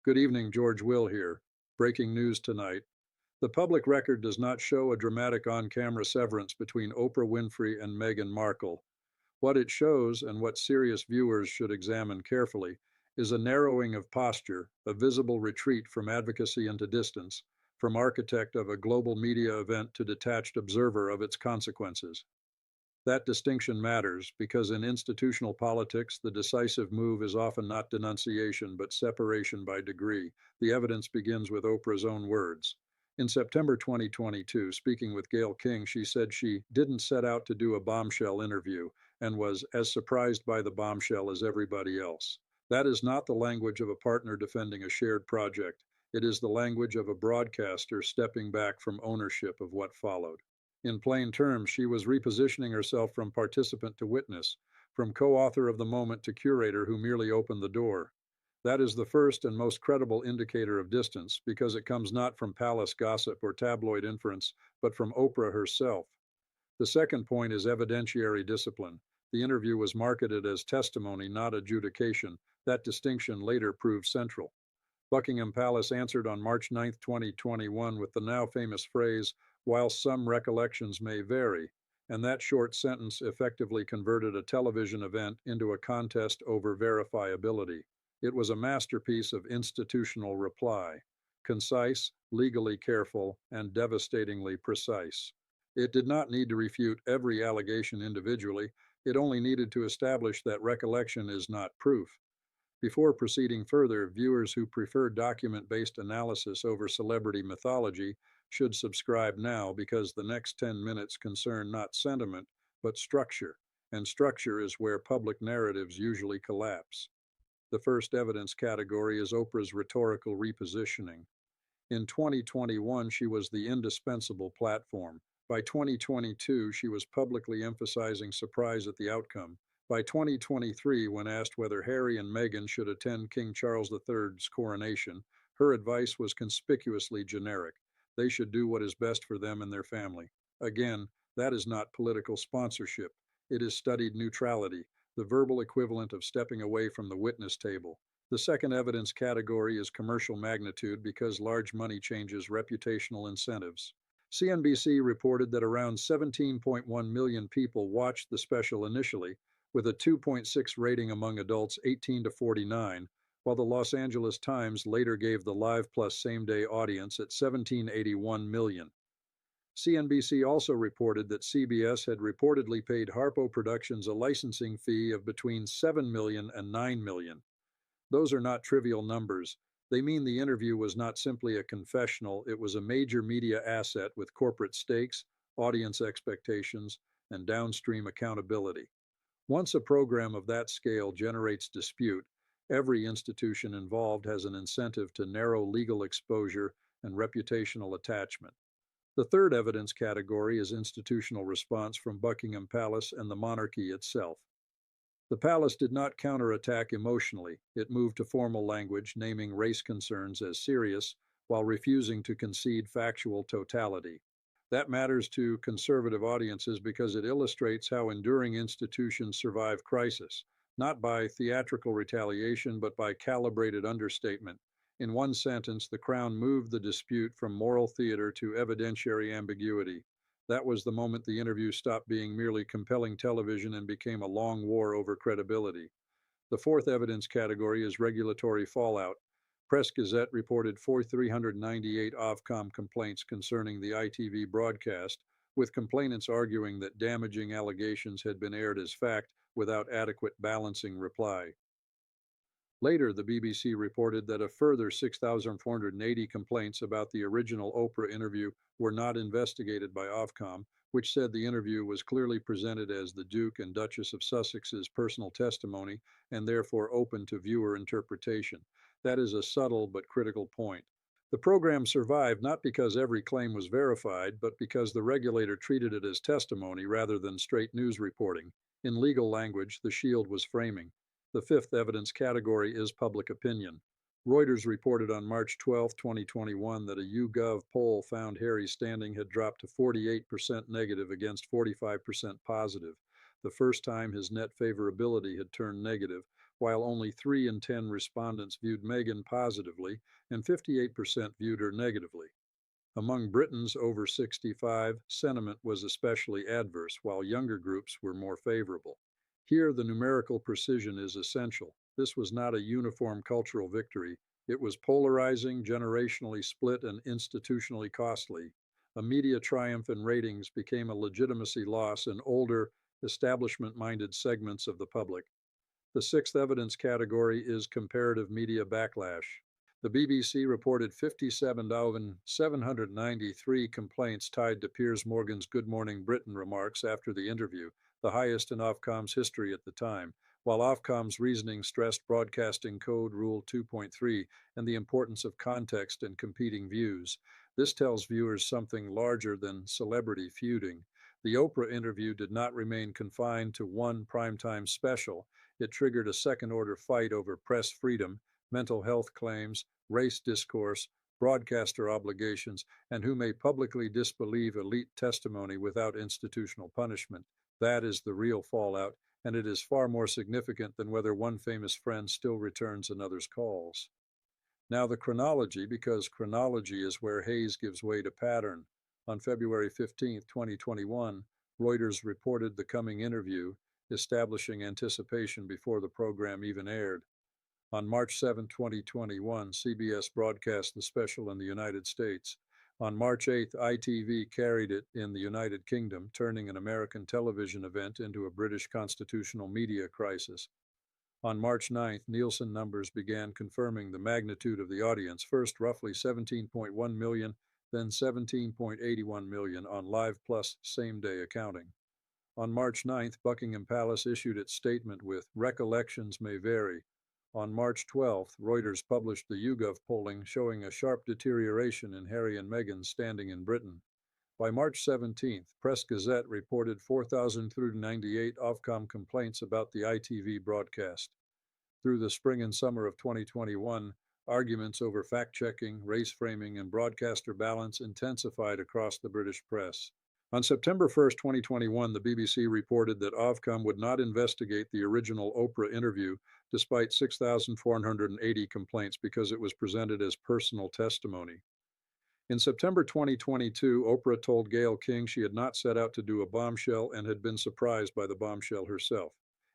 Good evening, George Will here. Breaking news tonight. The public record does not show a dramatic on-camera severance between Oprah Winfrey and Meghan Markle. What it shows, and what serious viewers should examine carefully, is a narrowing of posture, a visible retreat from advocacy into distance, from architect of a global media event to detached observer of its consequences. That distinction matters because in institutional politics, the decisive move is often not denunciation but separation by degree. The evidence begins with Oprah's own words. In September 2022, speaking with Gayle King, she said she didn't set out to do a bombshell interview and was as surprised by the bombshell as everybody else. That is not the language of a partner defending a shared project. It is the language of a broadcaster stepping back from ownership of what followed. In plain terms, she was repositioning herself from participant to witness, from co-author of the moment to curator who merely opened the door. That is the first and most credible indicator of distance, because it comes not from palace gossip or tabloid inference, but from Oprah herself. The second point is evidentiary discipline. The interview was marketed as testimony, not adjudication. That distinction later proved central. Buckingham Palace answered on March 9, 2021 with the now famous phrase, "While some recollections may vary," and that short sentence effectively converted a television event into a contest over verifiability. It was a masterpiece of institutional reply, concise, legally careful, and devastatingly precise. It did not need to refute every allegation individually, it only needed to establish that recollection is not proof. Before proceeding further, viewers who prefer document-based analysis over celebrity mythology should subscribe now because the next 10 minutes concern not sentiment, but structure, and structure is where public narratives usually collapse. The first evidence category is Oprah's rhetorical repositioning. In 2021, she was the indispensable platform. By 2022, she was publicly emphasizing surprise at the outcome. By 2023, when asked whether Harry and Meghan should attend King Charles III's coronation, her advice was conspicuously generic. They should do what is best for them and their family. Again, that is not political sponsorship. It is studied neutrality, the verbal equivalent of stepping away from the witness table. The second evidence category is commercial magnitude because large money changes reputational incentives. CNBC reported that around 17.1 million people watched the special initially, with a 2.6 rating among adults 18 to 49, while the Los Angeles Times later gave the live plus same-day audience at 1781 million. CNBC also reported that CBS had reportedly paid Harpo Productions a licensing fee of between 7 million and 9 million. Those are not trivial numbers. They mean the interview was not simply a confessional, it was a major media asset with corporate stakes, audience expectations, and downstream accountability. Once a program of that scale generates dispute, every institution involved has an incentive to narrow legal exposure and reputational attachment. The third evidence category is institutional response from Buckingham Palace and the monarchy itself. The palace did not counterattack emotionally. It moved to formal language, naming race concerns as serious, while refusing to concede factual totality. That matters to conservative audiences because it illustrates how enduring institutions survive crisis, not by theatrical retaliation, but by calibrated understatement. In one sentence, the Crown moved the dispute from moral theater to evidentiary ambiguity. That was the moment the interview stopped being merely compelling television and became a long war over credibility. The fourth evidence category is regulatory fallout. Press Gazette reported 4,398 Ofcom complaints concerning the ITV broadcast, with complainants arguing that damaging allegations had been aired as fact without adequate balancing reply. Later, the BBC reported that a further 6,480 complaints about the original Oprah interview were not investigated by Ofcom, which said the interview was clearly presented as the Duke and Duchess of Sussex's personal testimony and therefore open to viewer interpretation. That is a subtle but critical point. The program survived not because every claim was verified, but because the regulator treated it as testimony rather than straight news reporting. In legal language, the shield was framing. The fifth evidence category is public opinion. Reuters reported on March 12, 2021 that a YouGov poll found Harry's standing had dropped to 48% negative against 45% positive, the first time his net favorability had turned negative, while only 3 in 10 respondents viewed Meghan positively and 58% viewed her negatively. Among Britons over 65, sentiment was especially adverse, while younger groups were more favorable. Here, the numerical precision is essential. This was not a uniform cultural victory. It was polarizing, generationally split, and institutionally costly. A media triumph in ratings became a legitimacy loss in older, establishment minded segments of the public. The sixth evidence category is comparative media backlash. The BBC reported 57,793 complaints tied to Piers Morgan's Good Morning Britain remarks after the interview, the highest in Ofcom's history at the time, while Ofcom's reasoning stressed Broadcasting Code Rule 2.3 and the importance of context and competing views. This tells viewers something larger than celebrity feuding. The Oprah interview did not remain confined to one primetime special. It triggered a second-order fight over press freedom, mental health claims, race discourse, broadcaster obligations, and who may publicly disbelieve elite testimony without institutional punishment. That is the real fallout, and it is far more significant than whether one famous friend still returns another's calls. Now the chronology, because chronology is where haze gives way to pattern. On February 15, 2021, Reuters reported the coming interview, establishing anticipation before the program even aired. On March 7, 2021, CBS broadcast the special in the United States. On March 8, ITV carried it in the United Kingdom, turning an American television event into a British constitutional media crisis. On March 9th, Nielsen numbers began confirming the magnitude of the audience, first roughly 17.1 million, then 17.81 million on Live Plus same-day accounting. On March 9th, Buckingham Palace issued its statement with "Recollections may vary." On March 12th, Reuters published the YouGov polling showing a sharp deterioration in Harry and Meghan's standing in Britain. By March 17th, Press Gazette reported 4,098 Ofcom complaints about the ITV broadcast. Through the spring and summer of 2021, arguments over fact-checking, race framing, and broadcaster balance intensified across the British press. On September 1, 2021, the BBC reported that Ofcom would not investigate the original Oprah interview despite 6,480 complaints because it was presented as personal testimony. In September 2022, Oprah told Gayle King she had not set out to do a bombshell and had been surprised by the bombshell herself.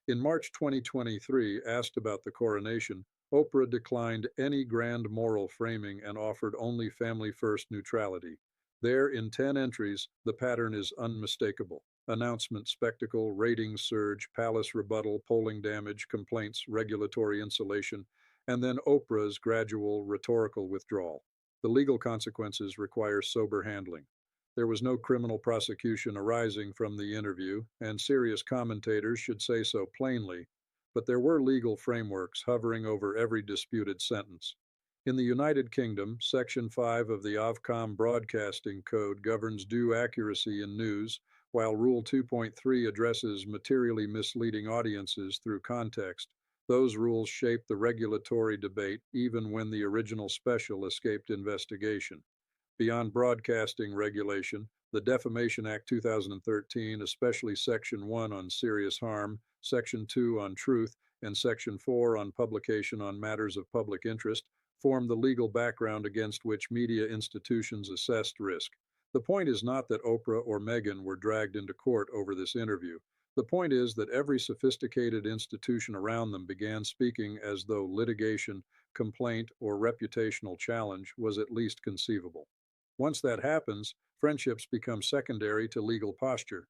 In March 2023, asked about the coronation, Oprah declined any grand moral framing and offered only family-first neutrality. There, in 10 entries, the pattern is unmistakable. Announcement spectacle, ratings surge, palace rebuttal, polling damage, complaints, regulatory insulation, and then Oprah's gradual rhetorical withdrawal. The legal consequences require sober handling. There was no criminal prosecution arising from the interview, and serious commentators should say so plainly, but there were legal frameworks hovering over every disputed sentence. In the United Kingdom, Section 5 of the Ofcom Broadcasting Code governs due accuracy in news, while Rule 2.3 addresses materially misleading audiences through context. Those rules shape the regulatory debate even when the original special escaped investigation. Beyond broadcasting regulation, the Defamation Act 2013, especially Section 1 on serious harm, Section 2 on truth, and Section 4 on publication on matters of public interest, form the legal background against which media institutions assessed risk. The point is not that Oprah or Meghan were dragged into court over this interview. The point is that every sophisticated institution around them began speaking as though litigation, complaint, or reputational challenge was at least conceivable. Once that happens, friendships become secondary to legal posture.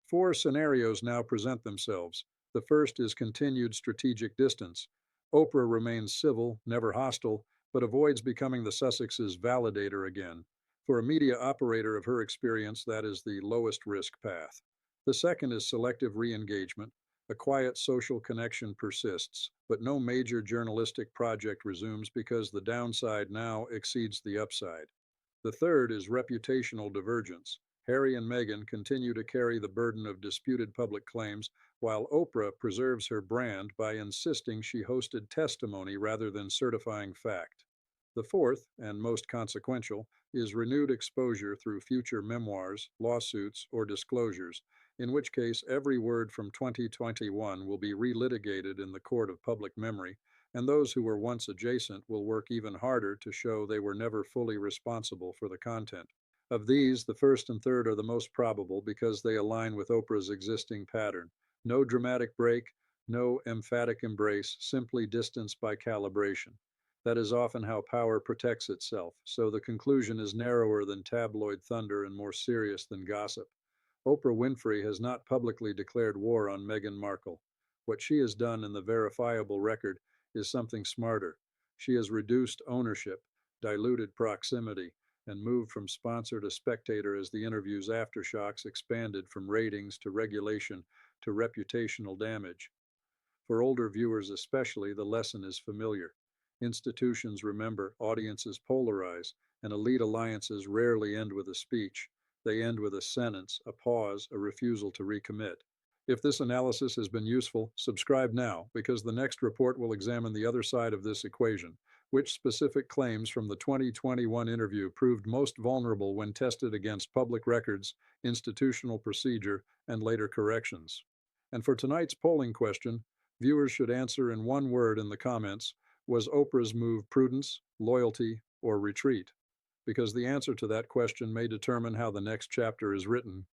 4 scenarios now present themselves. The first is continued strategic distance. Oprah remains civil, never hostile, but avoids becoming the Sussex's validator again. For a media operator of her experience, that is the lowest risk path. The second is selective re-engagement. A quiet social connection persists, but no major journalistic project resumes because the downside now exceeds the upside. The third is reputational divergence. Harry and Meghan continue to carry the burden of disputed public claims, while Oprah preserves her brand by insisting she hosted testimony rather than certifying fact. The fourth, and most consequential, is renewed exposure through future memoirs, lawsuits, or disclosures. in which case every word from 2021 will be relitigated in the court of public memory, and those who were once adjacent will work even harder to show they were never fully responsible for the content. Of these, the first and third are the most probable because they align with Oprah's existing pattern. No dramatic break, no emphatic embrace, simply distance by calibration. That is often how power protects itself, so the conclusion is narrower than tabloid thunder and more serious than gossip. Oprah Winfrey has not publicly declared war on Meghan Markle. What she has done in the verifiable record is something smarter. She has reduced ownership, diluted proximity, and moved from sponsor to spectator as the interview's aftershocks expanded from ratings to regulation to reputational damage. For older viewers especially, the lesson is familiar. Institutions remember, audiences polarize, and elite alliances rarely end with a speech. They end with a sentence, a pause, a refusal to recommit. If this analysis has been useful, subscribe now, because the next report will examine the other side of this equation. Which specific claims from the 2021 interview proved most vulnerable when tested against public records, institutional procedure, and later corrections? And for tonight's polling question, viewers should answer in one word in the comments: was Oprah's move prudence, loyalty, or retreat? Because the answer to that question may determine how the next chapter is written.